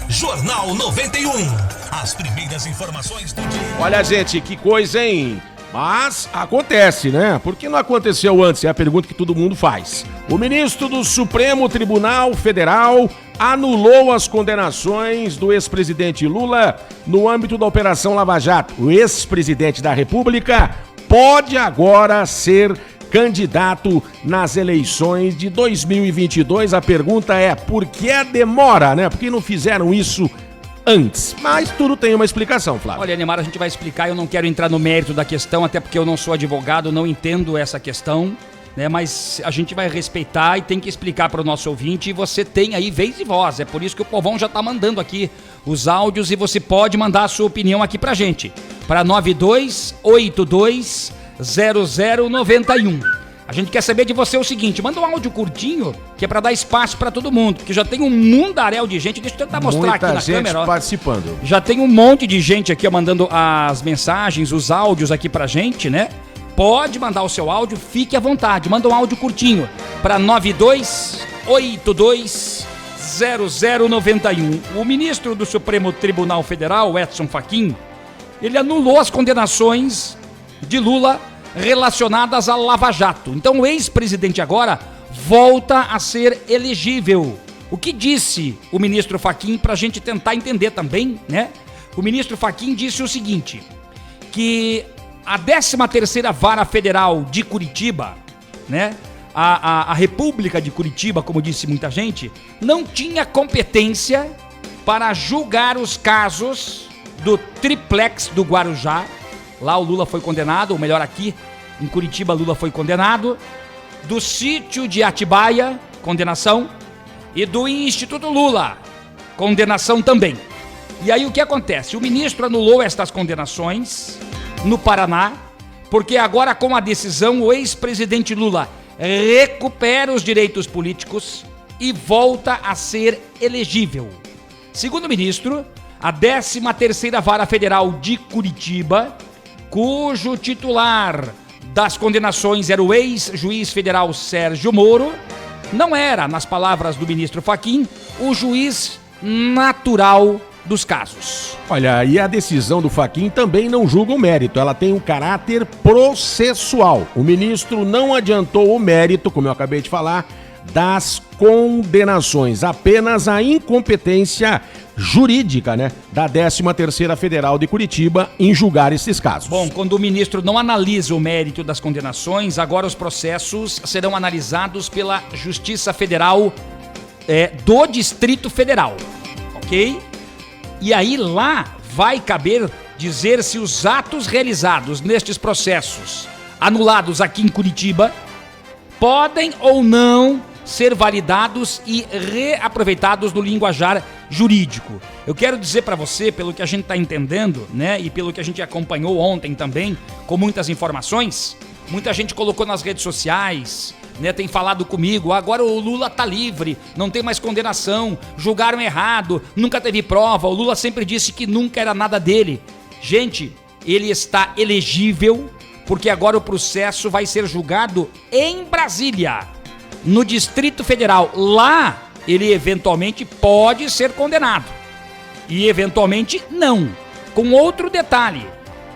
Jornal 91. As primeiras informações do dia. Olha, gente, que coisa, hein? Mas acontece, né? Por que não aconteceu antes? É a pergunta que todo mundo faz. O ministro do Supremo Tribunal Federal anulou as condenações do ex-presidente Lula no âmbito da Operação Lava Jato. O ex-presidente da República pode agora ser candidato nas eleições de 2022. A pergunta é, por que a demora, né? Por que não fizeram isso antes? Mas tudo tem uma explicação, Flávio. Olha, Neymar, a gente vai explicar. Eu não quero entrar no mérito da questão, até porque eu não sou advogado, não entendo essa questão, né? Mas a gente vai respeitar e tem que explicar para o nosso ouvinte. E você tem aí vez e voz. É por isso que o povão já tá mandando aqui os áudios e você pode mandar a sua opinião aqui pra gente. Para 92820091. A gente quer saber de você o seguinte, manda um áudio curtinho, que é pra dar espaço pra todo mundo, porque já tem um mundaréu de gente. Deixa eu tentar mostrar aqui na câmera, ó. Participando. Já tem um monte de gente aqui, ó, mandando as mensagens, os áudios aqui pra gente, né? Pode mandar o seu áudio, fique à vontade. Manda um áudio curtinho pra 92820091. O ministro do Supremo Tribunal Federal, Edson Fachin, ele anulou as condenações de Lula relacionadas à Lava Jato. Então o ex-presidente agora volta a ser elegível. O que disse o ministro Fachin, para a gente tentar entender também, né? O ministro Fachin disse o seguinte, que a 13ª Vara Federal de Curitiba, né? A República de Curitiba, como disse muita gente, não tinha competência para julgar os casos do triplex do Guarujá. Lá o Lula foi condenado, ou melhor, aqui em Curitiba Lula foi condenado, do sítio de Atibaia, condenação, e do Instituto Lula, condenação também. E aí o que acontece? O ministro anulou estas condenações no Paraná, porque agora com a decisão o ex-presidente Lula recupera os direitos políticos e volta a ser elegível. Segundo o ministro, a 13ª Vara Federal de Curitiba, cujo titular das condenações era o ex-juiz federal Sérgio Moro, não era, nas palavras do ministro Fachin, o juiz natural dos casos. Olha, e a decisão do Fachin também não julga o mérito, ela tem um caráter processual. O ministro não adiantou o mérito, como eu acabei de falar, das condenações, apenas a incompetência jurídica, né, da 13ª Federal de Curitiba em julgar esses casos. Bom, quando o ministro não analisa o mérito das condenações, agora os processos serão analisados pela Justiça Federal do Distrito Federal, ok? E aí lá vai caber dizer se os atos realizados nestes processos, anulados aqui em Curitiba, podem ou não ser validados e reaproveitados no linguajar jurídico. Eu quero dizer para você, pelo que a gente está entendendo, né, e pelo que a gente acompanhou ontem também, com muitas informações, muita gente colocou nas redes sociais, né, tem falado comigo, agora o Lula tá livre, não tem mais condenação, julgaram errado, nunca teve prova, o Lula sempre disse que nunca era nada dele. Gente, ele está elegível, porque agora o processo vai ser julgado em Brasília, no Distrito Federal. Lá, ele eventualmente pode ser condenado. E eventualmente não. Com outro detalhe,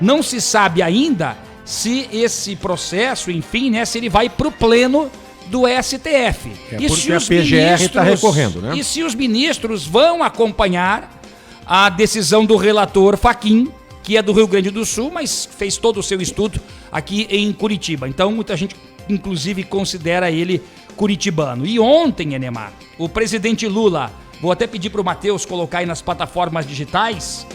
não se sabe ainda se esse processo, enfim, né, se ele vai para o pleno do STF. E porque a PGR está recorrendo, né? E se os ministros vão acompanhar a decisão do relator Fachin, que é do Rio Grande do Sul, mas fez todo o seu estudo aqui em Curitiba. Então, muita gente, inclusive, considera ele curitibano. E ontem, Enemar, o presidente Lula, vou até pedir para o Matheus colocar aí nas plataformas digitais,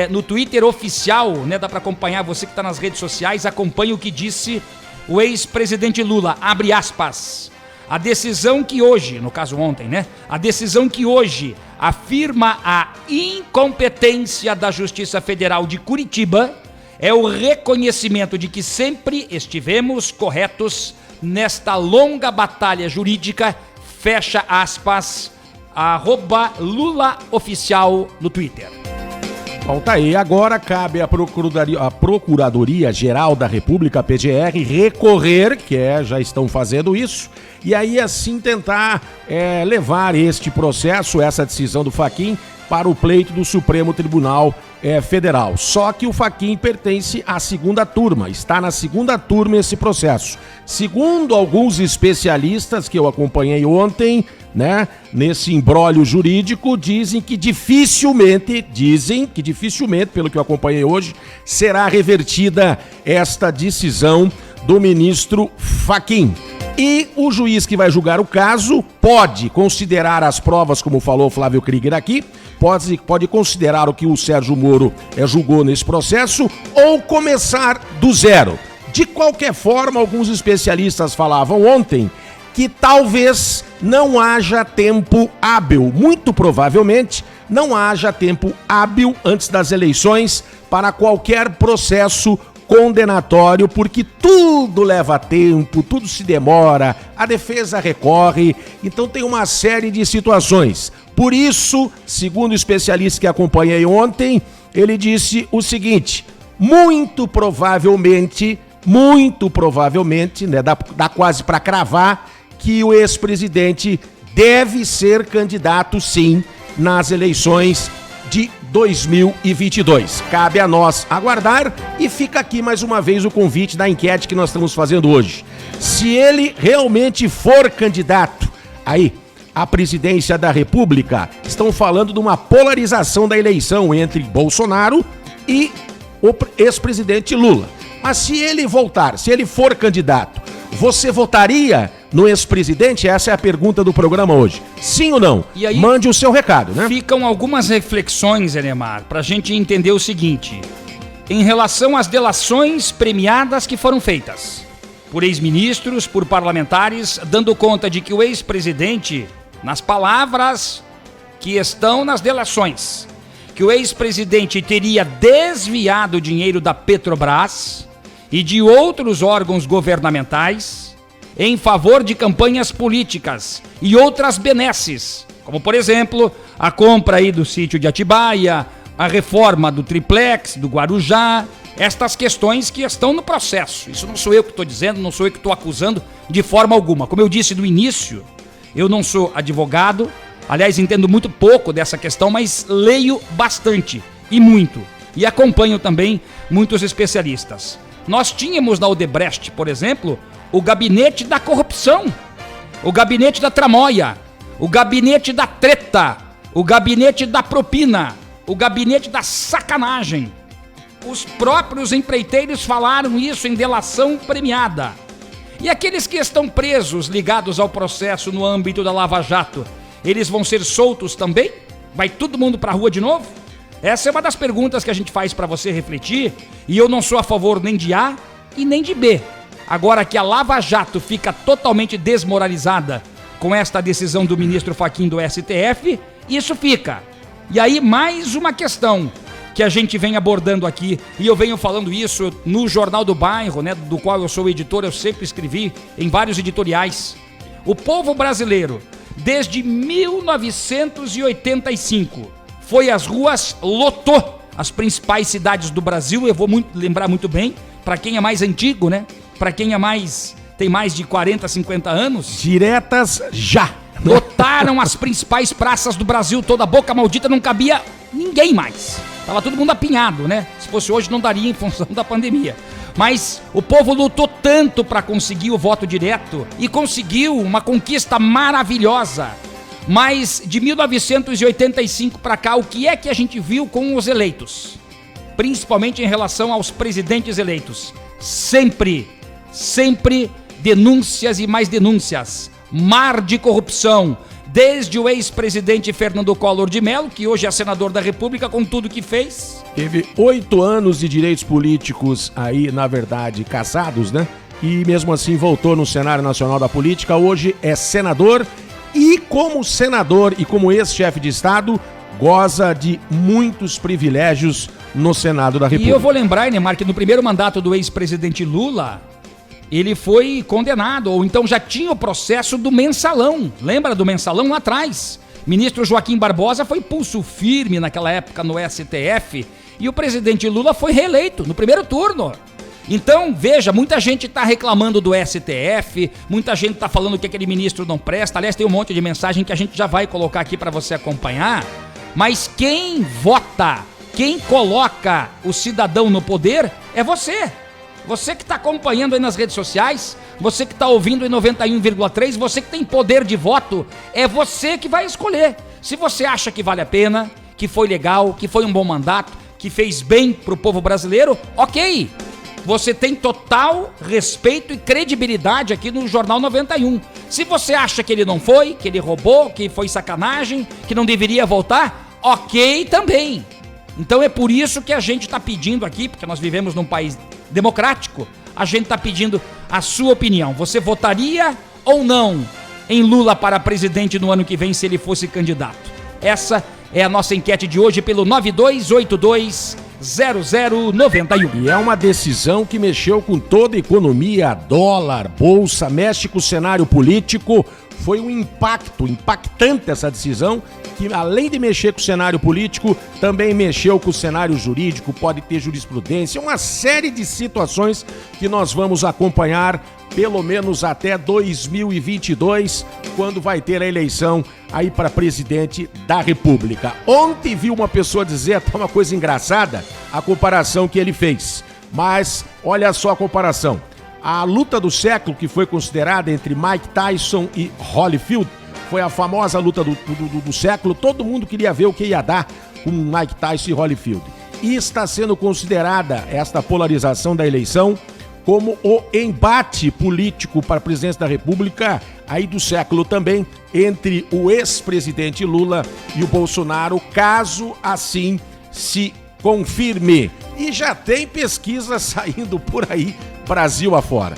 no Twitter oficial, né, dá para acompanhar, você que está nas redes sociais, acompanha o que disse o ex-presidente Lula, abre aspas, a decisão que hoje, no caso ontem, né, a decisão que hoje afirma a incompetência da Justiça Federal de Curitiba é o reconhecimento de que sempre estivemos corretos nesta longa batalha jurídica, fecha aspas, @LulaOficial no Twitter. Falta aí. Agora cabe à Procuradoria-Geral da República, PGR, recorrer, já estão fazendo isso, e aí assim tentar levar este processo, essa decisão do Fachin, para o pleito do Supremo Tribunal Federal. Só que o Fachin pertence à segunda turma, está na segunda turma esse processo. Segundo alguns especialistas que eu acompanhei ontem, né, nesse imbróglio jurídico, dizem que dificilmente, pelo que eu acompanhei hoje, será revertida esta decisão do ministro Fachin. E o juiz que vai julgar o caso pode considerar as provas, como falou o Flávio Krieger aqui, pode considerar o que o Sérgio Moro julgou nesse processo ou começar do zero. De qualquer forma, alguns especialistas falavam ontem que talvez não haja tempo hábil, muito provavelmente não haja tempo hábil antes das eleições para qualquer processo condenatório, porque tudo leva tempo, tudo se demora, a defesa recorre, então tem uma série de situações. Por isso, segundo o especialista que acompanhei ontem, ele disse o seguinte: muito provavelmente, né, dá quase para cravar que o ex-presidente deve ser candidato, sim, nas eleições de 2022. Cabe a nós aguardar e fica aqui mais uma vez o convite da enquete que nós estamos fazendo hoje. Se ele realmente for candidato aí à presidência da República, estão falando de uma polarização da eleição entre Bolsonaro e o ex-presidente Lula. Mas se ele for candidato, você votaria no ex-presidente? Essa é a pergunta do programa hoje. Sim ou não? E aí, mande o seu recado, né? Ficam algumas reflexões, Enemar, pra gente entender o seguinte. Em relação às delações premiadas que foram feitas por ex-ministros, por parlamentares, dando conta de que o ex-presidente, nas palavras que estão nas delações, que o ex-presidente teria desviado o dinheiro da Petrobras e de outros órgãos governamentais em favor de campanhas políticas e outras benesses, como por exemplo, a compra aí do sítio de Atibaia, a reforma do triplex, do Guarujá, estas questões que estão no processo. Isso não sou eu que estou dizendo, não sou eu que estou acusando de forma alguma. Como eu disse no início, eu não sou advogado, aliás, entendo muito pouco dessa questão, mas leio bastante e muito. E acompanho também muitos especialistas. Nós tínhamos na Odebrecht, por exemplo, o gabinete da corrupção, o gabinete da tramóia, o gabinete da treta, o gabinete da propina, o gabinete da sacanagem. Os próprios empreiteiros falaram isso em delação premiada. E aqueles que estão presos, ligados ao processo no âmbito da Lava Jato, eles vão ser soltos também? Vai todo mundo para a rua de novo? Essa é uma das perguntas que a gente faz para você refletir, e eu não sou a favor nem de A e nem de B. Agora que a Lava Jato fica totalmente desmoralizada com esta decisão do ministro Fachin do STF, isso fica. E aí mais uma questão que a gente vem abordando aqui, e eu venho falando isso no Jornal do Bairro, né, do qual eu sou editor, eu sempre escrevi em vários editoriais. O povo brasileiro, desde 1985, foi às ruas, lotou as principais cidades do Brasil. Eu vou lembrar muito bem, para quem é mais antigo, né? Para quem tem mais de 40, 50 anos. Diretas já. Lotaram as principais praças do Brasil, toda a Boca Maldita, não cabia ninguém mais. Tava todo mundo apinhado, né? Se fosse hoje não daria em função da pandemia. Mas o povo lutou tanto para conseguir o voto direto e conseguiu uma conquista maravilhosa. Mas de 1985 para cá, o que é que a gente viu com os eleitos? Principalmente em relação aos presidentes eleitos. Sempre denúncias e mais denúncias. Mar de corrupção. Desde o ex-presidente Fernando Collor de Mello, que hoje é senador da República, com tudo que fez. Teve 8 anos de direitos políticos aí, na verdade, cassados, né? E mesmo assim voltou no cenário nacional da política. Hoje é senador. E como senador e como ex-chefe de Estado, goza de muitos privilégios no Senado da República. E eu vou lembrar, Neymar, que no primeiro mandato do ex-presidente Lula, ele foi condenado, ou então já tinha o processo do mensalão. Lembra do mensalão lá atrás? Ministro Joaquim Barbosa foi pulso firme naquela época no STF e o presidente Lula foi reeleito no primeiro turno. Então, veja, muita gente está reclamando do STF, muita gente está falando que aquele ministro não presta. Aliás, tem um monte de mensagem que a gente já vai colocar aqui para você acompanhar. Mas quem vota, quem coloca o cidadão no poder é você. Você que está acompanhando aí nas redes sociais, você que está ouvindo em 91,3, você que tem poder de voto, é você que vai escolher. Se você acha que vale a pena, que foi legal, que foi um bom mandato, que fez bem para o povo brasileiro, ok. Você tem total respeito e credibilidade aqui no Jornal 91. Se você acha que ele não foi, que ele roubou, que foi sacanagem, que não deveria voltar, ok também. Então é por isso que a gente está pedindo aqui, porque nós vivemos num país democrático, a gente está pedindo a sua opinião. Você votaria ou não em Lula para presidente no ano que vem se ele fosse candidato? Essa é a nossa enquete de hoje pelo 92820091. E é uma decisão que mexeu com toda a economia, dólar, bolsa, mexe com o cenário político. Foi um impactante essa decisão, que além de mexer com o cenário político, também mexeu com o cenário jurídico, pode ter jurisprudência, uma série de situações que nós vamos acompanhar pelo menos até 2022, quando vai ter a eleição aí para presidente da República. Ontem vi uma pessoa dizer até uma coisa engraçada, a comparação que ele fez, mas olha só a comparação. A luta do século, que foi considerada entre Mike Tyson e Holyfield, foi a famosa luta do século. Todo mundo queria ver o que ia dar com Mike Tyson e Holyfield. E está sendo considerada esta polarização da eleição como o embate político para a presidência da República aí do século também, entre o ex-presidente Lula e o Bolsonaro, caso assim se confirme. E já tem pesquisa saindo por aí, Brasil afora.